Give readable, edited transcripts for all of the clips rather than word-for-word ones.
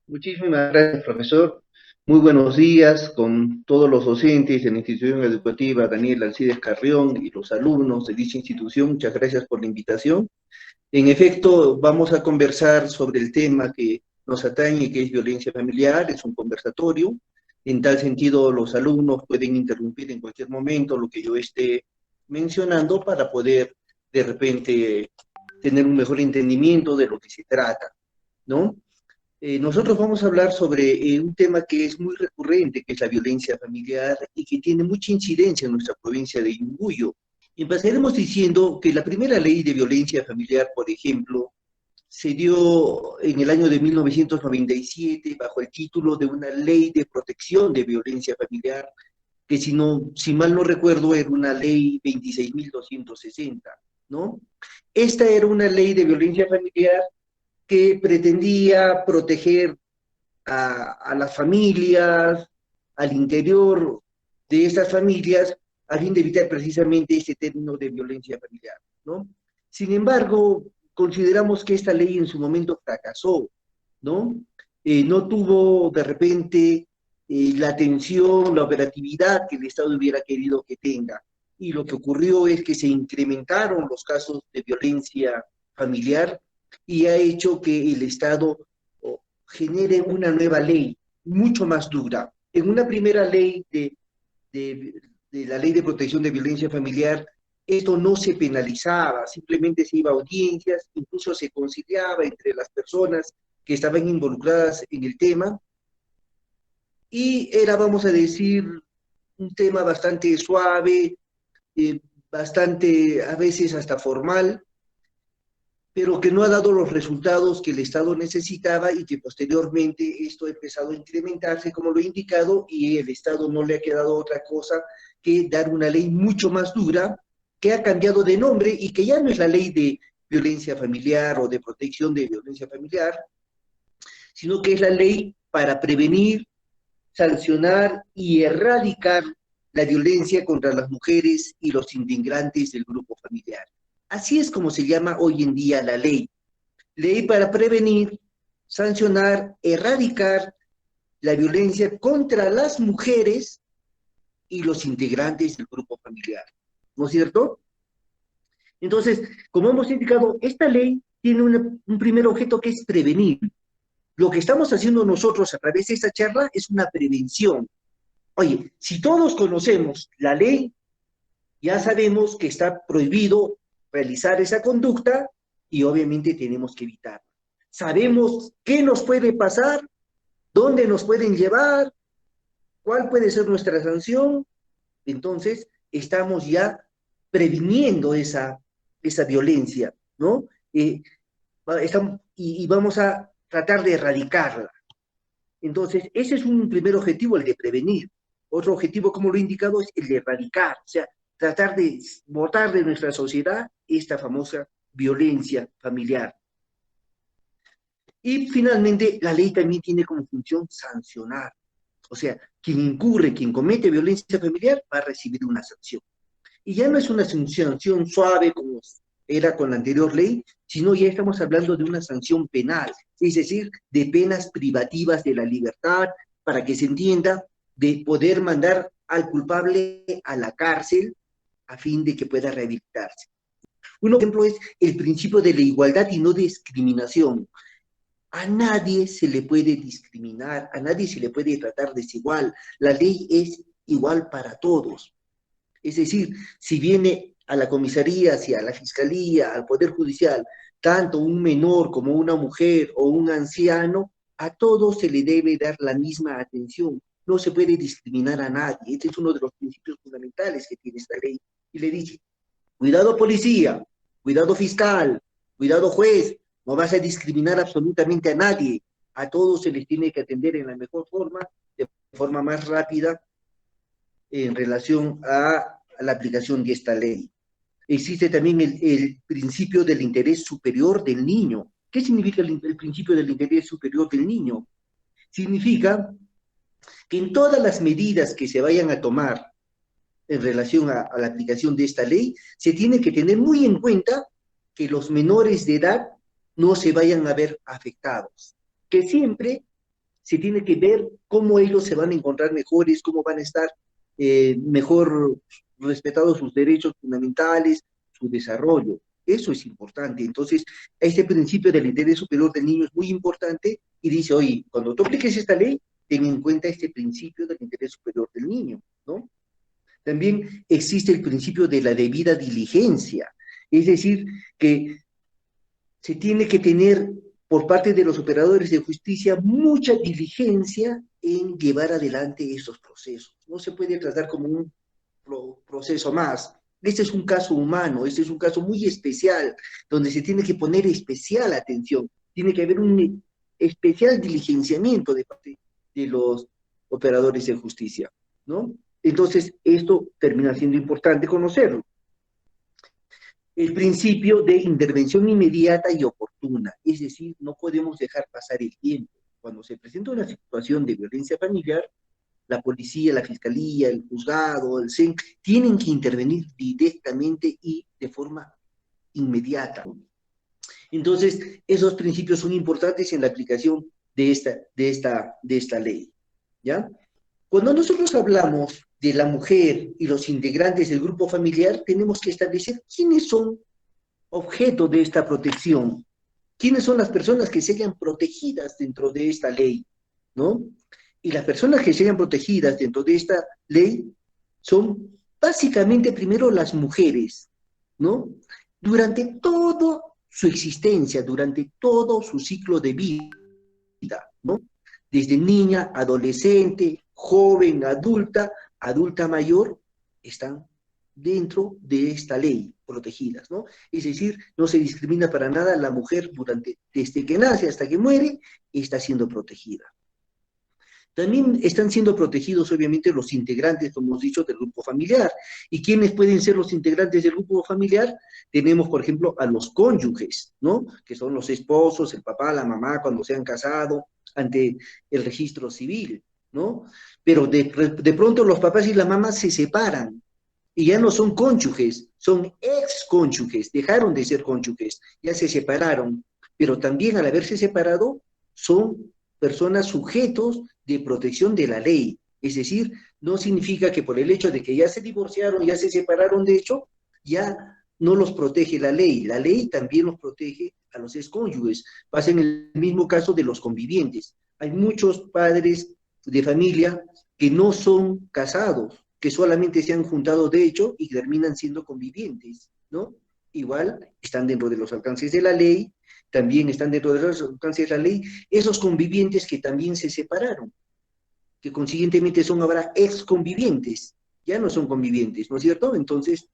Muchísimas gracias, profesor. Muy buenos días con todos los docentes de la institución educativa Daniel Alcides Carrión y los alumnos de dicha institución. Muchas gracias por la invitación. En efecto, vamos a conversar sobre el tema que nos atañe, que es violencia familiar. Es un conversatorio. En tal sentido, los alumnos pueden interrumpir en cualquier momento lo que yo esté mencionando para poder de repente tener un mejor entendimiento de lo que se trata, ¿no? Nosotros vamos a hablar sobre un tema que es muy recurrente, que es la violencia familiar y que tiene mucha incidencia en nuestra provincia de Yunguyo. Empezaremos diciendo que la primera ley de violencia familiar, por ejemplo, se dio en el año de 1997 bajo el título de una ley de protección de violencia familiar, que si mal no recuerdo era una ley 26.260, ¿no? Esta era una ley de violencia familiar que pretendía proteger a las familias, al interior de estas familias, a fin de evitar precisamente este término de violencia familiar, ¿no? Sin embargo, consideramos que esta ley en su momento fracasó, ¿no? No tuvo de repente la atención, la operatividad que el Estado hubiera querido que tenga. Y lo que ocurrió es que se incrementaron los casos de violencia familiar y ha hecho que el Estado genere una nueva ley mucho más dura. En una primera ley de, de la ley de protección de violencia familiar, esto no se penalizaba, simplemente se iba a audiencias, incluso se conciliaba entre las personas que estaban involucradas en el tema, y era, vamos a decir, un tema bastante suave, bastante a veces hasta formal, pero que no ha dado los resultados que el Estado necesitaba y que posteriormente esto ha empezado a incrementarse, como lo he indicado, y el Estado no le ha quedado otra cosa que dar una ley mucho más dura, que ha cambiado de nombre y que ya no es la ley de violencia familiar o de protección de violencia familiar, sino que es la ley para prevenir, sancionar y erradicar la violencia contra las mujeres y los integrantes del grupo familiar. Así es como se llama hoy en día la ley. Ley para prevenir, sancionar, erradicar la violencia contra las mujeres y los integrantes del grupo familiar. ¿No es cierto? Entonces, como hemos indicado, esta ley tiene un primer objeto que es prevenir. Lo que estamos haciendo nosotros a través de esta charla es una prevención. Oye, si todos conocemos la ley, ya sabemos que está prohibido realizar esa conducta y obviamente tenemos que evitarla. Sabemos qué nos puede pasar, dónde nos pueden llevar, cuál puede ser nuestra sanción. Entonces, estamos ya previniendo esa violencia, ¿no? Y vamos a tratar de erradicarla. Entonces, ese es un primer objetivo, el de prevenir. Otro objetivo, como lo he indicado, es el de erradicar, o sea, tratar de botar de nuestra sociedad esta famosa violencia familiar. Y finalmente, la ley también tiene como función sancionar. O sea, quien incurre, quien comete violencia familiar, va a recibir una sanción. Y ya no es una sanción suave como era con la anterior ley, sino ya estamos hablando de una sanción penal, es decir, de penas privativas de la libertad, para que se entienda, de poder mandar al culpable a la cárcel a fin de que pueda rehabilitarse. Un ejemplo es el principio de la igualdad y no discriminación. A nadie se le puede discriminar, a nadie se le puede tratar desigual. La ley es igual para todos. Es decir, si viene a la comisaría, hacia la fiscalía, al Poder Judicial, tanto un menor como una mujer o un anciano, a todos se le debe dar la misma atención. No se puede discriminar a nadie. Este es uno de los principios fundamentales que tiene esta ley. Y le dice, cuidado policía, cuidado fiscal, cuidado juez, no vas a discriminar absolutamente a nadie. A todos se les tiene que atender en la mejor forma, de forma más rápida, en relación a la aplicación de esta ley. Existe también el principio del interés superior del niño. ¿Qué significa el principio del interés superior del niño? Significa que en todas las medidas que se vayan a tomar en relación a la aplicación de esta ley, se tiene que tener muy en cuenta que los menores de edad no se vayan a ver afectados. Que siempre se tiene que ver cómo ellos se van a encontrar mejores, cómo van a estar mejor respetados sus derechos fundamentales, su desarrollo. Eso es importante. Entonces, este principio del interés superior del niño es muy importante y dice, oye, cuando tú apliques esta ley, ten en cuenta este principio del interés superior del niño, ¿no? También existe el principio de la debida diligencia, es decir, que se tiene que tener por parte de los operadores de justicia mucha diligencia en llevar adelante estos procesos. No se puede tratar como un proceso más. Este es un caso humano, este es un caso muy especial, donde se tiene que poner especial atención, tiene que haber un especial diligenciamiento de parte de los operadores de justicia, ¿no? Entonces, esto termina siendo importante conocerlo. El principio de intervención inmediata y oportuna, es decir, no podemos dejar pasar el tiempo. Cuando se presenta una situación de violencia familiar, la policía, la fiscalía, el juzgado, el CEN, tienen que intervenir directamente y de forma inmediata. Entonces, esos principios son importantes en la aplicación de esta ley, ¿ya? Cuando nosotros hablamos de la mujer y los integrantes del grupo familiar, tenemos que establecer quiénes son objeto de esta protección, quiénes son las personas que se hayan protegidas dentro de esta ley, ¿no? Y las personas que se hayan protegidas dentro de esta ley son básicamente primero las mujeres, ¿no? Durante toda su existencia, durante todo su ciclo de vida, ¿no? Desde niña, adolescente, joven, adulta, adulta mayor, están dentro de esta ley protegidas, ¿no? Es decir, no se discrimina para nada, la mujer desde que nace hasta que muere, está siendo protegida. También están siendo protegidos, obviamente, los integrantes, como hemos dicho, del grupo familiar. ¿Y quiénes pueden ser los integrantes del grupo familiar? Tenemos, por ejemplo, a los cónyuges, ¿no? Que son los esposos, el papá, la mamá, cuando se han casado ante el registro civil, ¿no? Pero de pronto los papás y las mamás se separan y ya no son cónyuges, son excónyuges, dejaron de ser cónyuges, ya se separaron, pero también al haberse separado son personas sujetos de protección de la ley. Es decir, no significa que por el hecho de que ya se divorciaron, ya se separaron, de hecho, ya no los protege la ley también los protege a los excónyuges. Pasa en el mismo caso de los convivientes. Hay muchos padres de familia que no son casados, que solamente se han juntado de hecho y terminan siendo convivientes, ¿no? Igual están dentro de los alcances de la ley, también están dentro de los alcances de la ley esos convivientes que también se separaron, que consiguientemente son ahora exconvivientes, ya no son convivientes, ¿no es cierto? Entonces,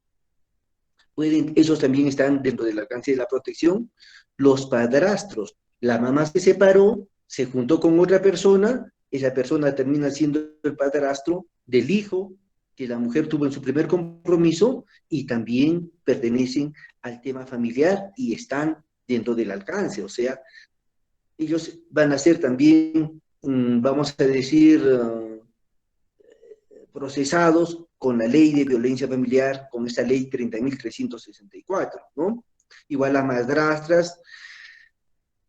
esos también están dentro del alcance de la protección. Los padrastros, la mamá se separó, se juntó con otra persona, esa persona termina siendo el padrastro del hijo que la mujer tuvo en su primer compromiso y también pertenecen al tema familiar y están dentro del alcance, o sea, ellos van a ser también, vamos a decir, procesados con la ley de violencia familiar, con esta ley 30.364, ¿no? Igual las madrastras,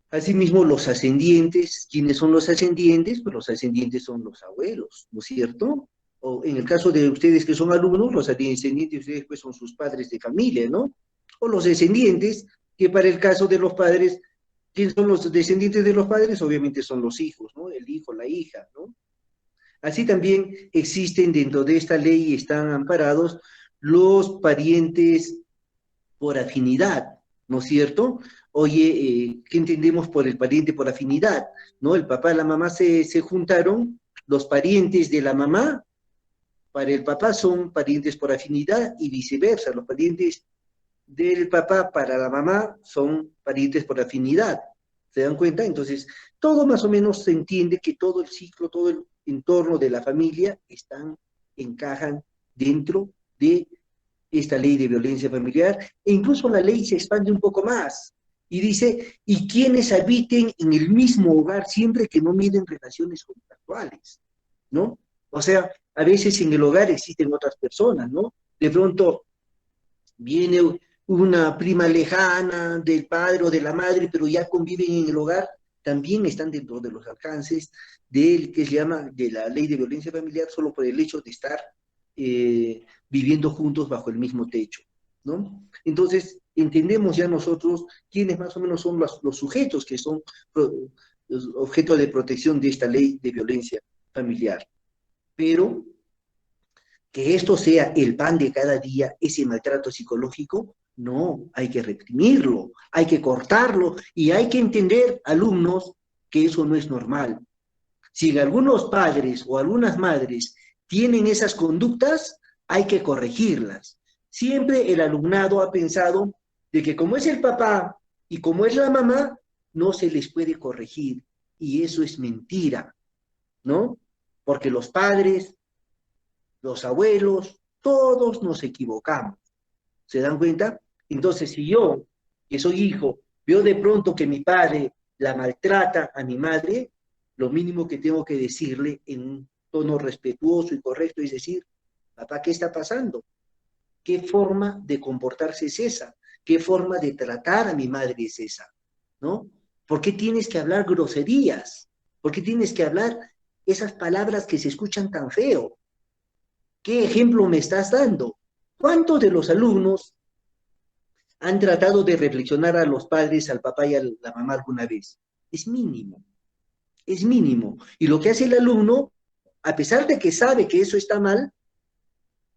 asimismo los ascendientes. ¿Quiénes son los ascendientes? Pues los ascendientes son los abuelos, ¿no es cierto? O en el caso de ustedes que son alumnos, los ascendientes de ustedes pues son sus padres de familia, ¿no? O los descendientes, que para el caso de los padres, ¿quiénes son los descendientes de los padres? Obviamente son los hijos, ¿no? El hijo, la hija, ¿no? Así también existen dentro de esta ley y están amparados los parientes por afinidad, ¿no es cierto? Oye, ¿qué entendemos por el pariente por afinidad? ¿No? El papá y la mamá se juntaron, los parientes de la mamá para el papá son parientes por afinidad y viceversa, los parientes del papá para la mamá son parientes por afinidad. ¿Se dan cuenta? Entonces, todo más o menos se entiende que todo el ciclo, todo el entorno de la familia encajan dentro de esta ley de violencia familiar, e incluso la ley se expande un poco más y dice, y quienes habiten en el mismo hogar siempre que no miren relaciones contractuales, ¿no? O sea, a veces en el hogar existen otras personas, ¿no? De pronto viene una prima lejana del padre o de la madre, pero ya conviven en el hogar, también están dentro de los alcances del que se llama de la ley de violencia familiar solo por el hecho de estar viviendo juntos bajo el mismo techo, ¿no? Entonces, entendemos ya nosotros quiénes más o menos son los sujetos que son los objeto de protección de esta ley de violencia familiar. Pero que esto sea el pan de cada día, ese maltrato psicológico, no, hay que reprimirlo, hay que cortarlo y hay que entender, alumnos, que eso no es normal. Si algunos padres o algunas madres tienen esas conductas, hay que corregirlas. Siempre el alumnado ha pensado de que como es el papá y como es la mamá, no se les puede corregir. Y eso es mentira, ¿no? Porque los padres, los abuelos, todos nos equivocamos. ¿Se dan cuenta? Entonces, si yo, que soy hijo, veo de pronto que mi padre la maltrata a mi madre, lo mínimo que tengo que decirle en un tono respetuoso y correcto es decir, papá, ¿qué está pasando? ¿Qué forma de comportarse es esa? ¿Qué forma de tratar a mi madre es esa? ¿No? ¿Por qué tienes que hablar groserías? ¿Por qué tienes que hablar esas palabras que se escuchan tan feo? ¿Qué ejemplo me estás dando? ¿Cuántos de los alumnos han tratado de reflexionar a los padres, al papá y a la mamá alguna vez? Es mínimo, es mínimo. Y lo que hace el alumno, a pesar de que sabe que eso está mal,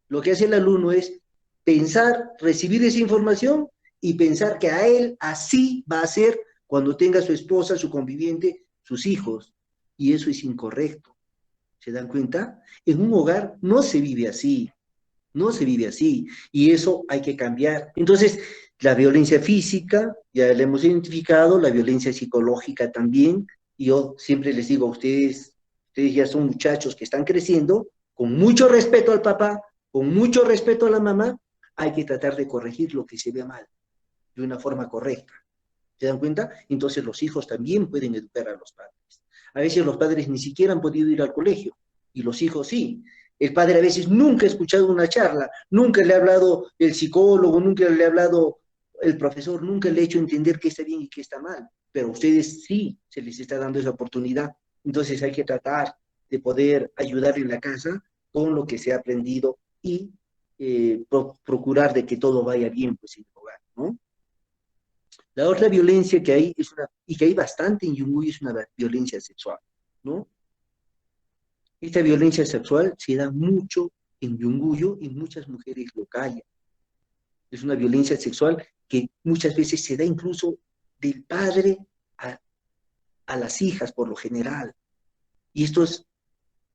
lo que hace el alumno es pensar, recibir esa información y pensar que a él así va a ser cuando tenga su esposa, su conviviente, sus hijos. Y eso es incorrecto. ¿Se dan cuenta? En un hogar no se vive así. No se vive así y eso hay que cambiar. Entonces, la violencia física, ya la hemos identificado, la violencia psicológica también. Y yo siempre les digo a ustedes, ustedes ya son muchachos que están creciendo, con mucho respeto al papá, con mucho respeto a la mamá, hay que tratar de corregir lo que se ve mal, de una forma correcta. ¿Se dan cuenta? Entonces los hijos también pueden educar a los padres. A veces los padres ni siquiera han podido ir al colegio y los hijos sí. El padre a veces nunca ha escuchado una charla, nunca le ha hablado el psicólogo, nunca le ha hablado el profesor, nunca le ha hecho entender qué está bien y qué está mal. Pero a ustedes sí se les está dando esa oportunidad. Entonces hay que tratar de poder ayudar en la casa con lo que se ha aprendido y procurar de que todo vaya bien pues, en el hogar, ¿no? La otra violencia que hay es una, y que hay bastante en Yunguy, es una violencia sexual, ¿no? Esta violencia sexual se da mucho en Yunguyo y muchas mujeres lo callan. Es una violencia sexual que muchas veces se da incluso del padre a, a las hijas por lo general. Y esto es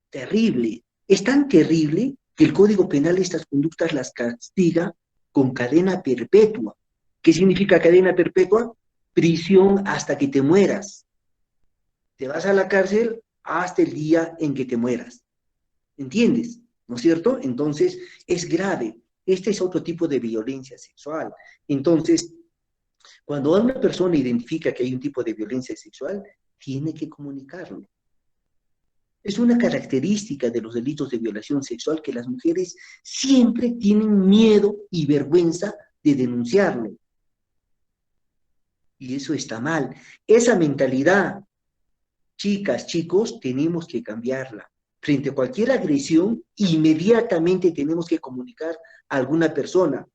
terrible. Es tan terrible que el Código Penal estas conductas las castiga con cadena perpetua. ¿Qué significa cadena perpetua? Prisión hasta que te mueras. Te vas a la cárcel hasta el día en que te mueras. ¿Entiendes? ¿No es cierto? Entonces, es grave. Este es otro tipo de violencia sexual. Entonces, cuando una persona identifica que hay un tipo de violencia sexual, tiene que comunicarlo. Es una característica de los delitos de violación sexual que las mujeres siempre tienen miedo y vergüenza de denunciarlo. Y eso está mal. Esa mentalidad, chicas, chicos, tenemos que cambiarla. Frente a cualquier agresión, inmediatamente tenemos que comunicar a alguna persona.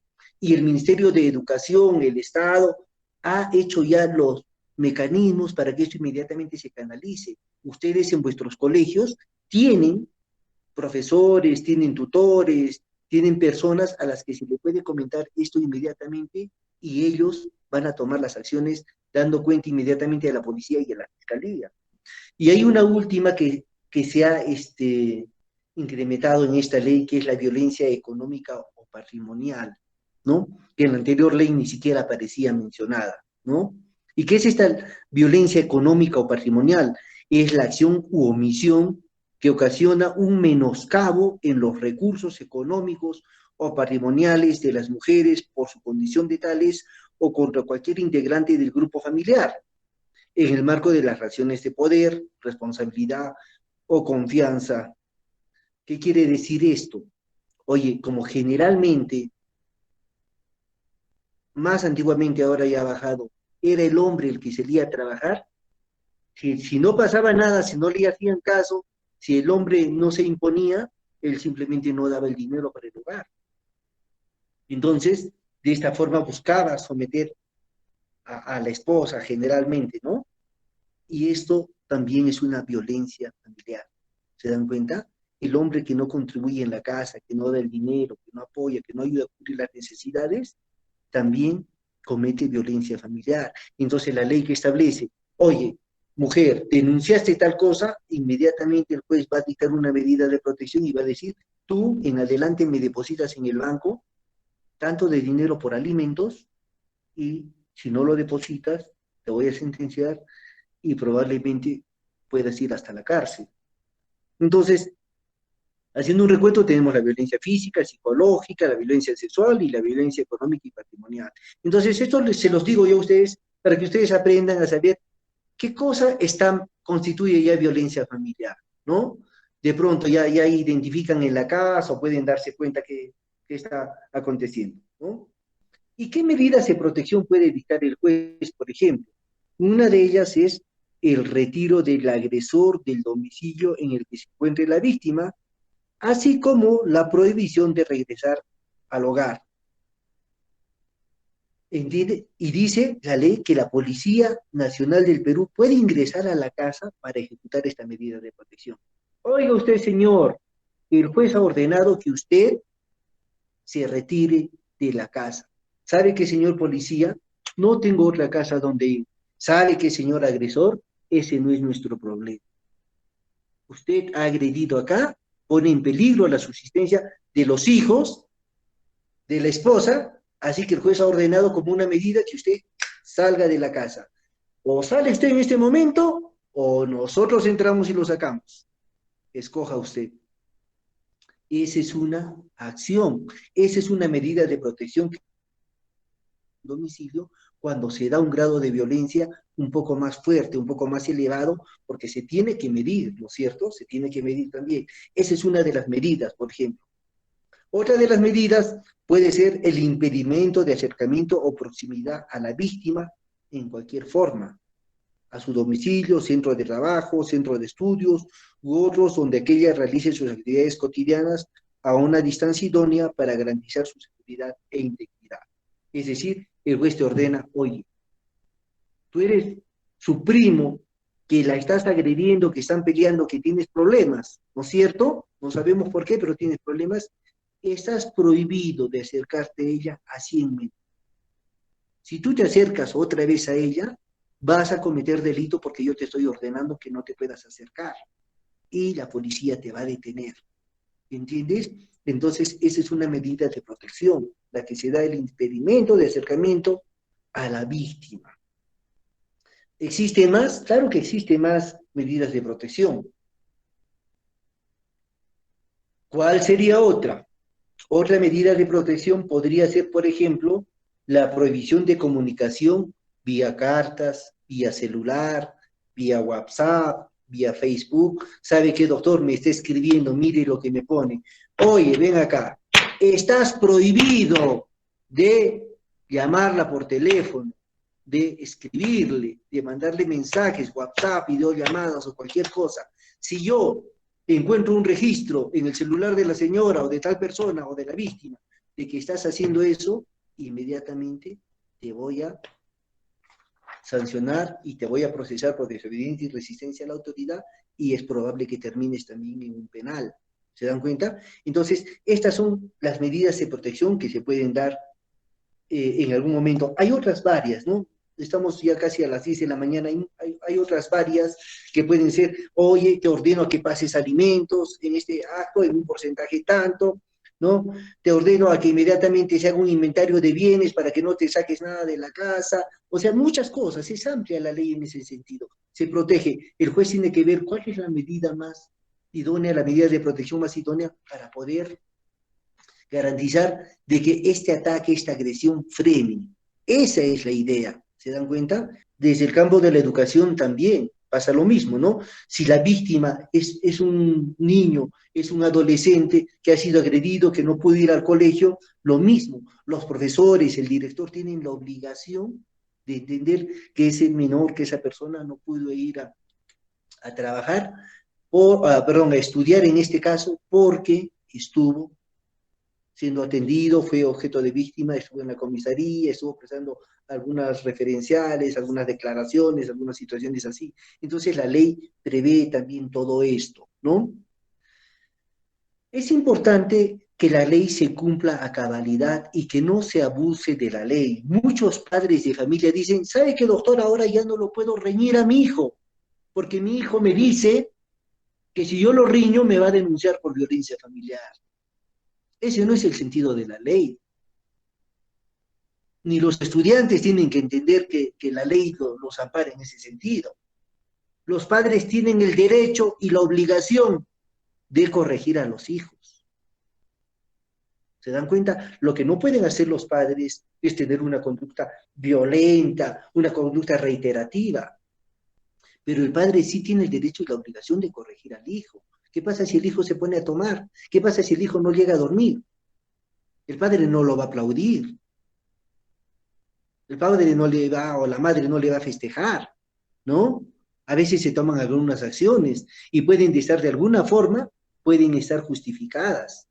Y el Ministerio de Educación, el Estado, ha hecho ya los mecanismos para que esto inmediatamente se canalice. Ustedes en vuestros colegios tienen profesores, tienen tutores, tienen personas a las que se le puede comentar esto inmediatamente y ellos van a tomar las acciones dando cuenta inmediatamente a la policía y a la fiscalía. Y hay una última que se ha incrementado en esta ley, que es la violencia económica o patrimonial, ¿no? Que en la anterior ley ni siquiera aparecía mencionada, ¿no? ¿Y qué es esta violencia económica o patrimonial? Es la acción u omisión que ocasiona un menoscabo en los recursos económicos o patrimoniales de las mujeres por su condición de tales o contra cualquier integrante del grupo familiar, en el marco de las relaciones de poder, responsabilidad o confianza. ¿Qué quiere decir esto? Oye, como generalmente, más antiguamente, ahora ya ha bajado, era el hombre el que salía a trabajar, Si no pasaba nada, si no le hacían caso, si el hombre no se imponía, él simplemente no daba el dinero para el hogar. Entonces, de esta forma buscaba someter a la esposa generalmente, ¿no? Y esto también es una violencia familiar. ¿Se dan cuenta? El hombre que no contribuye en la casa, que no da el dinero, que no apoya, que no ayuda a cubrir las necesidades, también comete violencia familiar. Entonces la ley que establece, oye, mujer, denunciaste tal cosa, inmediatamente el juez va a dictar una medida de protección y va a decir, tú en adelante me depositas en el banco tanto de dinero por alimentos y si no lo depositas, te voy a sentenciar y probablemente puedas ir hasta la cárcel. Entonces, haciendo un recuento, tenemos la violencia física, psicológica, la violencia sexual y la violencia económica y patrimonial. Entonces, esto se los digo yo a ustedes para que ustedes aprendan a saber qué cosa constituye ya violencia familiar, ¿no? De pronto ya identifican en la casa o pueden darse cuenta que está aconteciendo, ¿no? ¿Y qué medidas de protección puede dictar el juez, por ejemplo? Una de ellas es el retiro del agresor del domicilio en el que se encuentre la víctima, así como la prohibición de regresar al hogar. ¿Entiende? Y dice la ley que la Policía Nacional del Perú puede ingresar a la casa para ejecutar esta medida de protección. Oiga usted, señor, el juez ha ordenado que usted se retire de la casa. ¿Sabe qué, señor policía? No tengo otra casa donde ir. ¿Sabe qué, señor agresor? Ese no es nuestro problema. Usted ha agredido acá, pone en peligro la subsistencia de los hijos, de la esposa, así que el juez ha ordenado como una medida que usted salga de la casa. O sale usted en este momento, o nosotros entramos y lo sacamos. Escoja usted. Esa es una acción, esa es una medida de protección que domicilio cuando se da un grado de violencia un poco más fuerte, un poco más elevado, porque se tiene que medir, ¿no es cierto? Se tiene que medir también. Esa es una de las medidas, por ejemplo. Otra de las medidas puede ser el impedimento de acercamiento o proximidad a la víctima en cualquier forma, a su domicilio, centro de trabajo, centro de estudios u otros donde aquella realice sus actividades cotidianas a una distancia idónea para garantizar su seguridad e integridad. Es decir, el juez te ordena, oye, tú eres su primo, que la estás agrediendo, que están peleando, que tienes problemas, ¿no es cierto? No sabemos por qué, pero tienes problemas. Estás prohibido de acercarte a ella a 100 metros. Si tú te acercas otra vez a ella, vas a cometer delito porque yo te estoy ordenando que no te puedas acercar. Y la policía te va a detener. ¿Entiendes? Entonces, esa es una medida de protección, la que se da el impedimento de acercamiento a la víctima. ¿Existe más? Claro que existe más medidas de protección. ¿Cuál sería otra? Otra medida de protección podría ser, por ejemplo, la prohibición de comunicación vía cartas, vía celular, vía WhatsApp, vía Facebook. ¿Sabe qué, doctor? Me está escribiendo, mire lo que me pone. Oye, ven acá, estás prohibido de llamarla por teléfono, de escribirle, de mandarle mensajes, WhatsApp, videollamadas o cualquier cosa. Si yo encuentro un registro en el celular de la señora o de tal persona o de la víctima de que estás haciendo eso, inmediatamente te voy a sancionar y te voy a procesar por desobediencia y resistencia a la autoridad y es probable que termines también en un penal. ¿Se dan cuenta? Entonces, estas son las medidas de protección que se pueden dar en algún momento. Hay otras varias, ¿no? Estamos ya casi a las 10 de la mañana, hay otras varias que pueden ser, oye, te ordeno que pases alimentos en este acto en un porcentaje tanto, ¿no? Te ordeno a que inmediatamente se haga un inventario de bienes para que no te saques nada de la casa, o sea, muchas cosas, es amplia la ley en ese sentido, se protege, el juez tiene que ver cuál es la medida más idónea, la medida de protección más idónea para poder garantizar de que este ataque, esta agresión frene. Esa es la idea, ¿se dan cuenta? Desde el campo de la educación también pasa lo mismo, ¿no? Si la víctima es un niño, es un adolescente que ha sido agredido, que no puede ir al colegio, lo mismo, los profesores, el director tienen la obligación de entender que ese menor, que esa persona no pudo ir a trabajar, a estudiar en este caso, porque estuvo siendo atendido, fue objeto de víctima, estuvo en la comisaría, estuvo prestando algunas referenciales, algunas declaraciones, algunas situaciones así. Entonces la ley prevé también todo esto, ¿no? Es importante que la ley se cumpla a cabalidad y que no se abuse de la ley. Muchos padres de familia dicen, ¿sabe qué, doctor? Ahora ya no lo puedo reñir a mi hijo, porque mi hijo me dice que si yo lo riño me va a denunciar por violencia familiar. Ese no es el sentido de la ley. Ni los estudiantes tienen que entender que la ley los ampara en ese sentido. Los padres tienen el derecho y la obligación de corregir a los hijos. ¿Se dan cuenta? Lo que no pueden hacer los padres es tener una conducta violenta, una conducta reiterativa. Pero el padre sí tiene el derecho y la obligación de corregir al hijo. ¿Qué pasa si el hijo se pone a tomar? ¿Qué pasa si el hijo no llega a dormir? El padre no lo va a aplaudir. El padre no le va, o la madre no le va a festejar, ¿no? A veces se toman algunas acciones y pueden estar de alguna forma, pueden estar justificadas.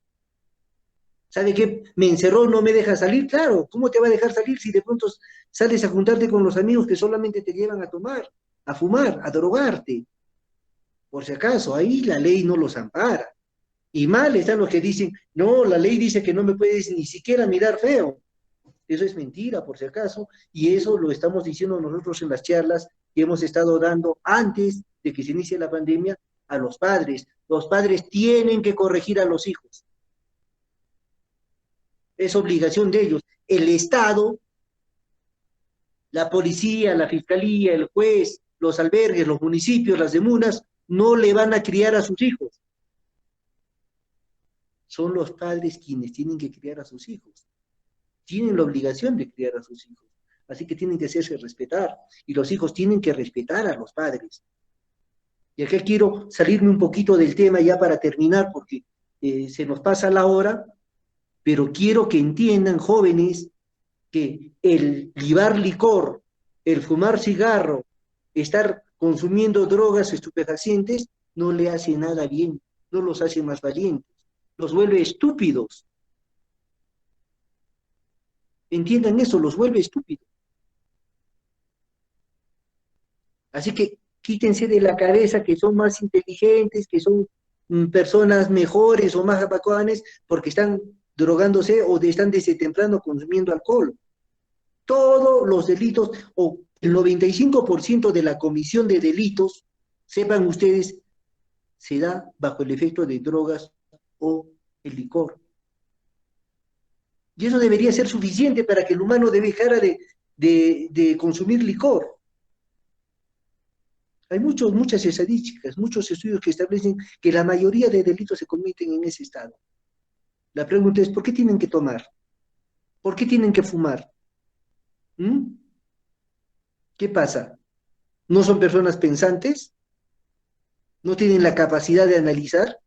¿Sabe qué? Me encerró, no me deja salir. Claro, ¿cómo te va a dejar salir si de pronto sales a juntarte con los amigos que solamente te llevan a tomar, a fumar, a drogarte? Por si acaso, ahí la ley no los ampara. Y mal están los que dicen, no, la ley dice que no me puedes ni siquiera mirar feo. Eso es mentira, por si acaso, y eso lo estamos diciendo nosotros en las charlas que hemos estado dando antes de que se inicie la pandemia a los padres. Los padres tienen que corregir a los hijos. Es obligación de ellos. El Estado, la policía, la fiscalía, el juez, los albergues, los municipios, las demunas, no le van a criar a sus hijos. Son los padres quienes tienen que criar a sus hijos. Tienen la obligación de criar a sus hijos. Así que tienen que hacerse respetar. Y los hijos tienen que respetar a los padres. Y acá quiero salirme un poquito del tema ya para terminar, porque se nos pasa la hora, pero quiero que entiendan, jóvenes, que el libar licor, el fumar cigarro, estar consumiendo drogas estupefacientes, no le hace nada bien, no los hace más valientes, los vuelve estúpidos. Entiendan eso, los vuelve estúpidos. Así que quítense de la cabeza que son más inteligentes, que son personas mejores o más bacanes porque están drogándose o están desde temprano consumiendo alcohol. Todos los delitos, o el 95% de la comisión de delitos, sepan ustedes, se da bajo el efecto de drogas o el licor. Y eso debería ser suficiente para que el humano dejara de consumir licor. Hay muchas estadísticas, muchos estudios que establecen que la mayoría de delitos se cometen en ese estado. La pregunta es, ¿por qué tienen que tomar? ¿Por qué tienen que fumar? ¿Mm? ¿Qué pasa? ¿No son personas pensantes? ¿No tienen la capacidad de analizar?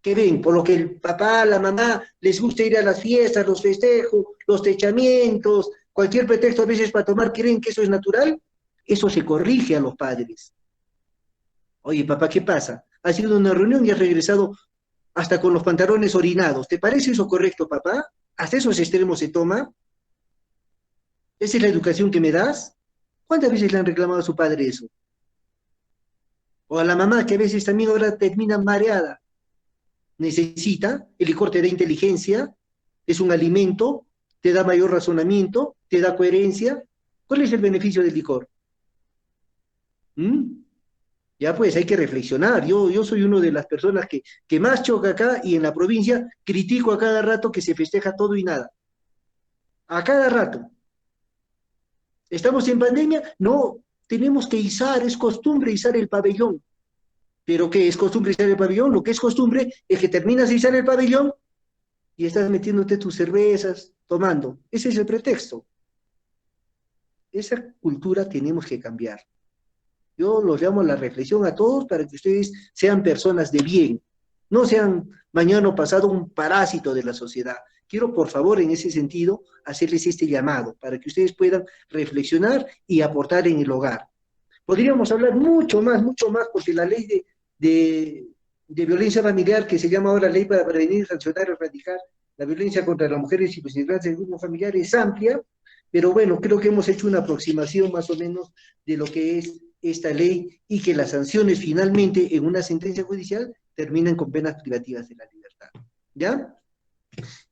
¿Qué ven? Por lo que el papá, la mamá les gusta ir a las fiestas, los festejos, los techamientos, cualquier pretexto a veces para tomar, ¿creen que eso es natural? Eso se corrige a los padres. Oye, papá, ¿qué pasa? Has ido a una reunión y has regresado hasta con los pantalones orinados. ¿Te parece eso correcto, papá? ¿Hasta esos extremos se toma? ¿Esa es la educación que me das? ¿Cuántas veces le han reclamado a su padre eso? O a la mamá que a veces también ahora termina mareada. Necesita, el licor te da inteligencia, es un alimento, te da mayor razonamiento, te da coherencia. ¿Cuál es el beneficio del licor? ¿Mm? Ya pues hay que reflexionar. Yo soy una de las personas que más choca acá y en la provincia critico a cada rato que se festeja todo y nada. A cada rato. ¿Estamos en pandemia? No, tenemos que izar, es costumbre izar el pabellón. ¿Pero qué es costumbre izar el pabellón? Lo que es costumbre es que terminas de izar el pabellón y estás metiéndote tus cervezas, tomando. Ese es el pretexto. Esa cultura tenemos que cambiar. Yo los llamo a la reflexión a todos para que ustedes sean personas de bien, no sean mañana o pasado un parásito de la sociedad. Quiero, por favor, en ese sentido, hacerles este llamado para que ustedes puedan reflexionar y aportar en el hogar. Podríamos hablar mucho más, porque la ley de, de violencia familiar, que se llama ahora Ley para Prevenir, Sancionar y Erradicar la Violencia contra las Mujeres y los integrantes del grupo familiar, es amplia, pero bueno, creo que hemos hecho una aproximación más o menos de lo que es esta ley y que las sanciones finalmente en una sentencia judicial terminan con penas privativas de la libertad. ¿Ya?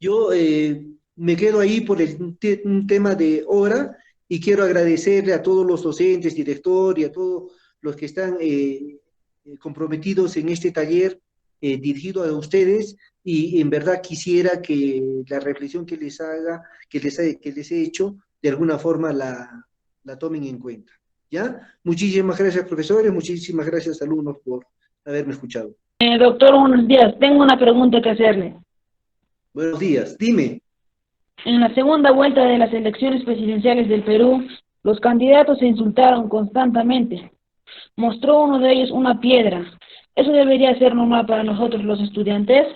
Yo me quedo ahí por un tema de hora y quiero agradecerle a todos los docentes, director y a todos los que están comprometidos en este taller dirigido a ustedes y en verdad quisiera que la reflexión que les haga, que les he hecho, de alguna forma la tomen en cuenta. ¿Ya? Muchísimas gracias, profesores, muchísimas gracias, alumnos, por haberme escuchado. Doctor, buenos días. Tengo una pregunta que hacerle. Buenos días, dime. En la segunda vuelta de las elecciones presidenciales del Perú, los candidatos se insultaron constantemente. Mostró uno de ellos una piedra. ¿Eso debería ser normal para nosotros los estudiantes?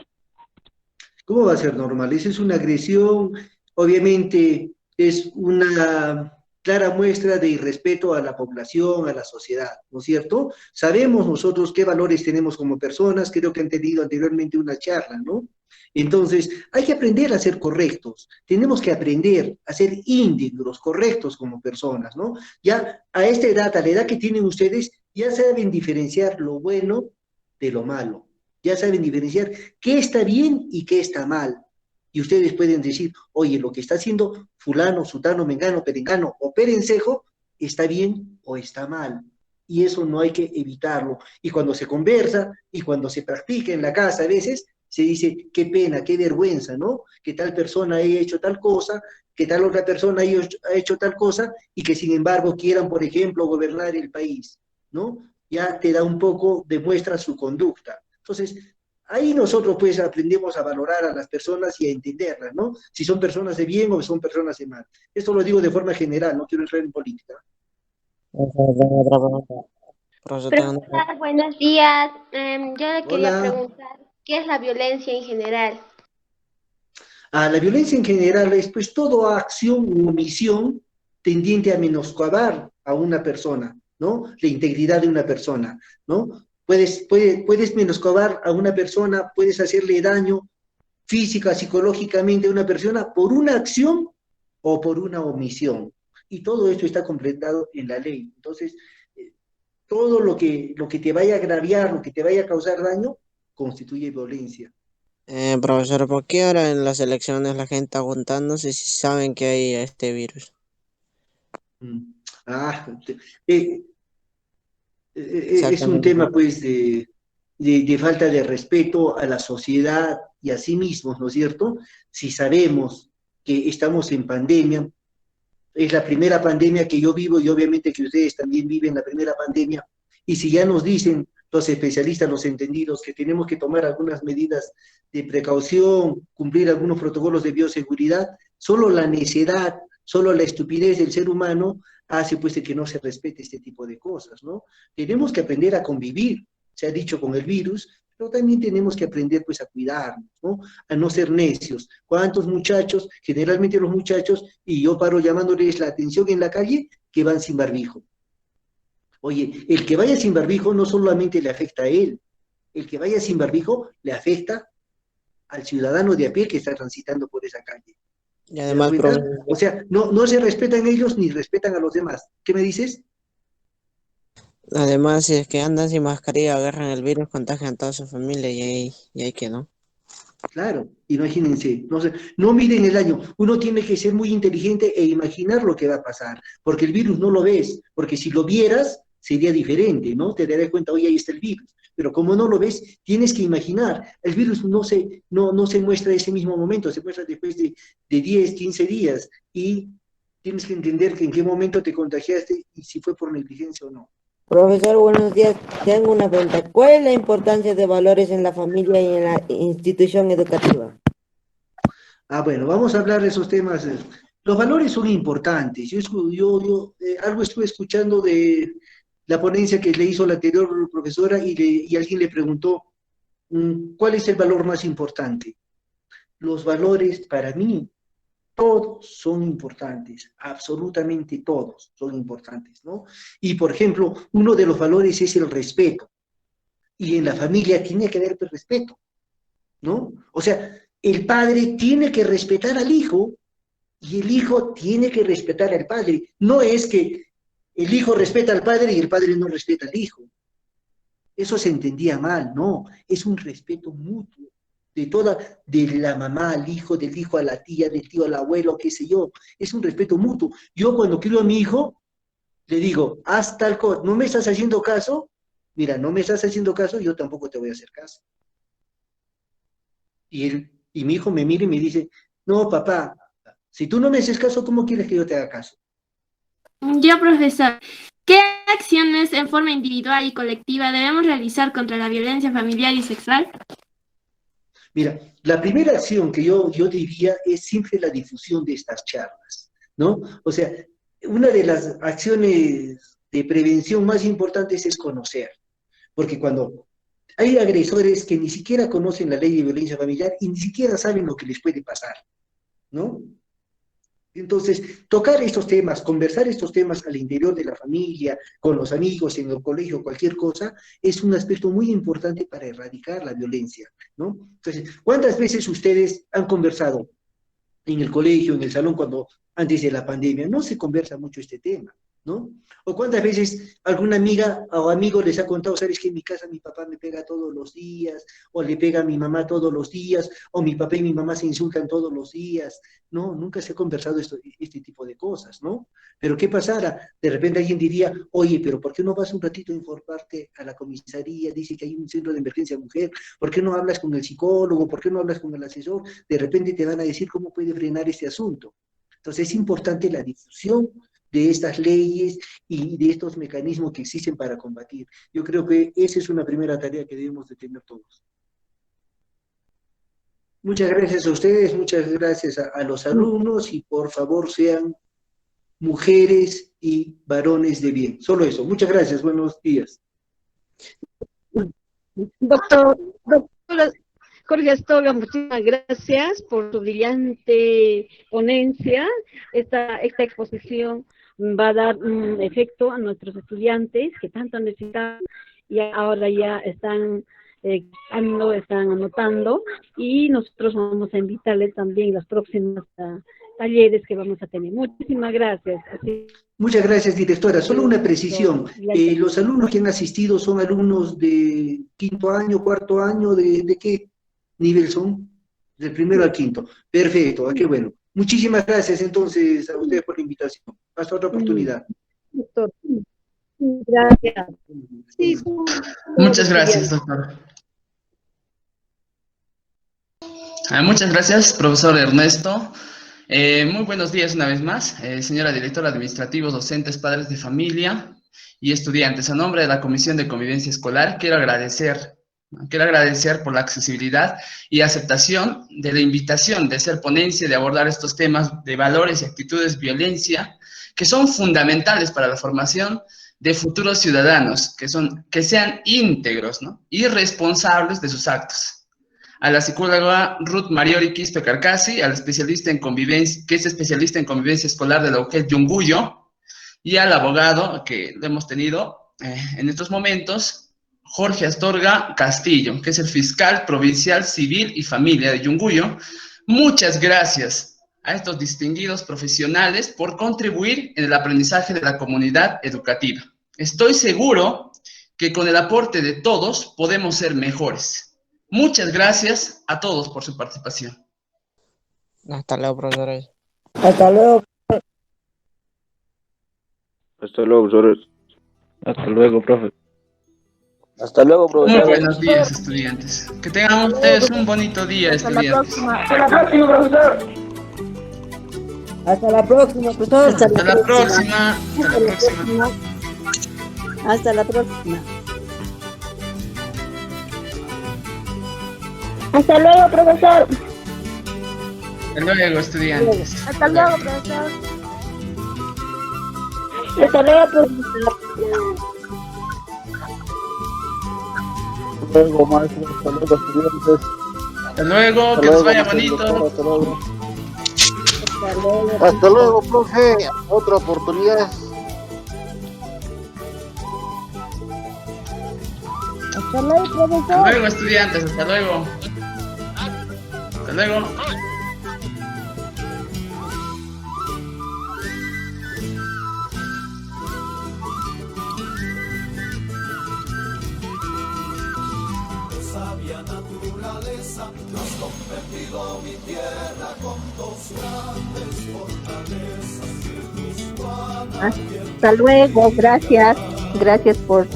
¿Cómo va a ser normal? Esa es una agresión, obviamente es una clara muestra de irrespeto a la población, a la sociedad, ¿no es cierto? Sabemos nosotros qué valores tenemos como personas, creo que han tenido anteriormente una charla, ¿no? Entonces, hay que aprender a ser correctos, tenemos que aprender a ser íntegros, correctos como personas, ¿no? Ya a esta edad, a la edad que tienen ustedes, ya saben diferenciar lo bueno de lo malo, ya saben diferenciar qué está bien y qué está mal. Y ustedes pueden decir, oye, lo que está haciendo fulano, sutano, mengano, perengano o perencejo, está bien o está mal. Y eso no hay que evitarlo. Y cuando se conversa y cuando se practica en la casa a veces, se dice, qué pena, qué vergüenza, ¿no? Que tal persona haya hecho tal cosa, que tal otra persona ha hecho tal cosa, y que sin embargo quieran, por ejemplo, gobernar el país, ¿no? Ya te da un poco, demuestra su conducta. Entonces, ahí nosotros pues aprendemos a valorar a las personas y a entenderlas, ¿no? Si son personas de bien o son personas de mal. Esto lo digo de forma general, no quiero entrar en política. Tengo otra pregunta. Profesor, Profesor, buenos días. Yo le quería Hola. preguntar, ¿qué es la violencia en general? La violencia en general es pues toda acción u omisión tendiente a menoscabar a una persona, ¿no? La integridad de una persona, ¿no? Puedes menoscabar a una persona, puedes hacerle daño física, psicológicamente a una persona por una acción o por una omisión. Y todo esto está completado en la ley. Entonces, todo lo que te vaya a agraviar, lo que te vaya a causar daño, constituye violencia. profesor, ¿por qué ahora en las elecciones la gente está juntándose si saben que hay este virus? Mm. Ah, eh, es un Exactamente. tema pues de falta de respeto a la sociedad y a sí mismos, ¿no es cierto? Si sabemos que estamos en pandemia, es la primera pandemia que yo vivo y obviamente que ustedes también viven la primera pandemia, y si ya nos dicen los especialistas, los entendidos, que tenemos que tomar algunas medidas de precaución, cumplir algunos protocolos de bioseguridad, solo la necedad, solo la estupidez del ser humano hace pues de que no se respete este tipo de cosas, ¿no? Tenemos que aprender a convivir, se ha dicho, con el virus, pero también tenemos que aprender pues a cuidarnos, ¿no? A no ser necios. ¿Cuántos muchachos, generalmente los muchachos, y yo paro llamándoles la atención en la calle, que van sin barbijo? Oye, el que vaya sin barbijo no solamente le afecta a él, el que vaya sin barbijo le afecta al ciudadano de a pie que está transitando por esa calle. Y ¿Te das además, cuenta? O sea, no se respetan ellos ni respetan a los demás. ¿Qué me dices? si es que andan sin mascarilla, agarran el virus, contagian a toda su familia y ahí quedó. Claro, imagínense, no miren el año, uno tiene que ser muy inteligente e imaginar lo que va a pasar, porque el virus no lo ves, porque si lo vieras sería diferente, ¿no? Te darías cuenta, oye, ahí está el virus, pero como no lo ves, tienes que imaginar, el virus no se muestra ese mismo momento, se muestra después de 10, 15 días, y tienes que entender que en qué momento te contagiaste y si fue por negligencia o no. Profesor, buenos días. Tengo una pregunta. ¿Cuál es la importancia de valores en la familia y en la institución educativa? Bueno, vamos a hablar de esos temas. Los valores son importantes. Algo estuve escuchando de la ponencia que le hizo la anterior profesora y alguien le preguntó, ¿cuál es el valor más importante? Los valores para mí todos son importantes, absolutamente todos son importantes, ¿no? Y, por ejemplo, uno de los valores es el respeto. Y en la familia tiene que haber respeto, ¿no? O sea, el padre tiene que respetar al hijo y el hijo tiene que respetar al padre. No es que el hijo respeta al padre y el padre no respeta al hijo. Eso se entendía mal, no. Es un respeto mutuo de la mamá al hijo, del hijo a la tía, del tío al abuelo, qué sé yo. Es un respeto mutuo. Yo cuando crío a mi hijo, le digo, haz tal cosa, ¿no me estás haciendo caso? Mira, no me estás haciendo caso, yo tampoco te voy a hacer caso. Y mi hijo me mira y me dice, no, papá, si tú no me haces caso, ¿cómo quieres que yo te haga caso? Yo, profesor, ¿qué acciones en forma individual y colectiva debemos realizar contra la violencia familiar y sexual? Mira, la primera acción que yo diría es siempre la difusión de estas charlas, ¿no? O sea, una de las acciones de prevención más importantes es conocer, porque cuando hay agresores que ni siquiera conocen la ley de violencia familiar y ni siquiera saben lo que les puede pasar, ¿no? Entonces, tocar estos temas, conversar estos temas al interior de la familia, con los amigos, en el colegio, cualquier cosa, es un aspecto muy importante para erradicar la violencia, ¿no? Entonces, ¿cuántas veces ustedes han conversado en el colegio, en el salón, cuando antes de la pandemia? No se conversa mucho este tema, ¿no? O cuántas veces alguna amiga o amigo les ha contado, sabes que en mi casa mi papá me pega todos los días, o le pega a mi mamá todos los días, o mi papá y mi mamá se insultan todos los días. No, nunca se ha conversado este tipo de cosas, ¿no? Pero ¿qué pasara? De repente alguien diría, oye, pero ¿por qué no vas un ratito a informarte a la comisaría? Dice que hay un centro de emergencia mujer, ¿por qué no hablas con el psicólogo? ¿Por qué no hablas con el asesor? De repente te van a decir cómo puede frenar este asunto. Entonces es importante la difusión de estas leyes y de estos mecanismos que existen para combatir. Yo creo que esa es una primera tarea que debemos de tener todos. Muchas gracias a ustedes, muchas gracias a los alumnos y por favor sean mujeres y varones de bien. Solo eso. Muchas gracias. Buenos días. Doctor Jorge Astorga, muchísimas gracias por su brillante ponencia. Esta exposición va a dar un efecto a nuestros estudiantes que tanto necesitan y ahora ya están anotando, y nosotros vamos a invitarles también los próximos talleres que vamos a tener. Muchísimas gracias. Muchas gracias, directora. Solo una precisión. Los alumnos que han asistido son alumnos de quinto año, cuarto año, ¿de qué nivel son? Del primero al quinto. Perfecto, qué bueno. Muchísimas gracias entonces a ustedes por la invitación. Hasta otra oportunidad. Doctor. Gracias. Sí, muchas gracias, doctor. Muchas gracias, profesor Ernesto. Muy buenos días una vez más, señora directora, administrativos, docentes, padres de familia y estudiantes. A nombre de la Comisión de Convivencia Escolar, quiero agradecer por la accesibilidad y aceptación de la invitación de hacer ponencia, de abordar estos temas de valores y actitudes de violencia, que son fundamentales para la formación de futuros ciudadanos, que sean íntegros, ¿no?, y responsables de sus actos. A la psicóloga Ruth Mariori Quispe Carcasi, al especialista en convivencia, que es especialista en convivencia escolar de la UGEL Yunguyo, y al abogado que lo hemos tenido en estos momentos, Jorge Astorga Castillo, que es el fiscal provincial civil y familia de Yunguyo. Muchas gracias a estos distinguidos profesionales por contribuir en el aprendizaje de la comunidad educativa. Estoy seguro que con el aporte de todos podemos ser mejores. Muchas gracias a todos por su participación. Hasta luego, profesores. Hasta luego. Hasta luego, profesores. Hasta luego, profe. Hasta luego, profesor. Muy buenos días, estudiantes. Que tengan ustedes un bonito día, estudiantes. Hasta la próxima, profesor. Hasta la próxima, profesor. Hasta la próxima. Hasta la próxima. Hasta la próxima. Hasta luego, profesor. Hasta luego, estudiantes. Hasta luego, profesor. Hasta luego, profesor. Hasta luego, maestro. Hasta luego, estudiantes. Hasta luego, que les vaya bonito. Hasta luego. Hasta luego, profe. Otra oportunidad. Hasta luego, profesor. Hasta luego, estudiantes. Hasta luego. Hasta luego. Sabia naturaleza, has convertido mi tierra con dos grandes fortalezas. Hasta luego, gracias. Gracias por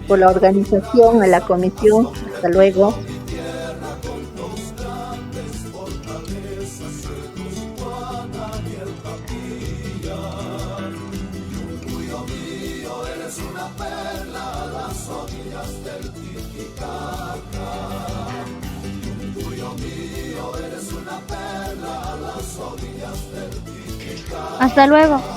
la organización, a la comisión. Hasta luego. Eres una perla a las orillas del Titicaca. Tuyo mío, eres una perla a las orillas del Titicaca. Hasta luego.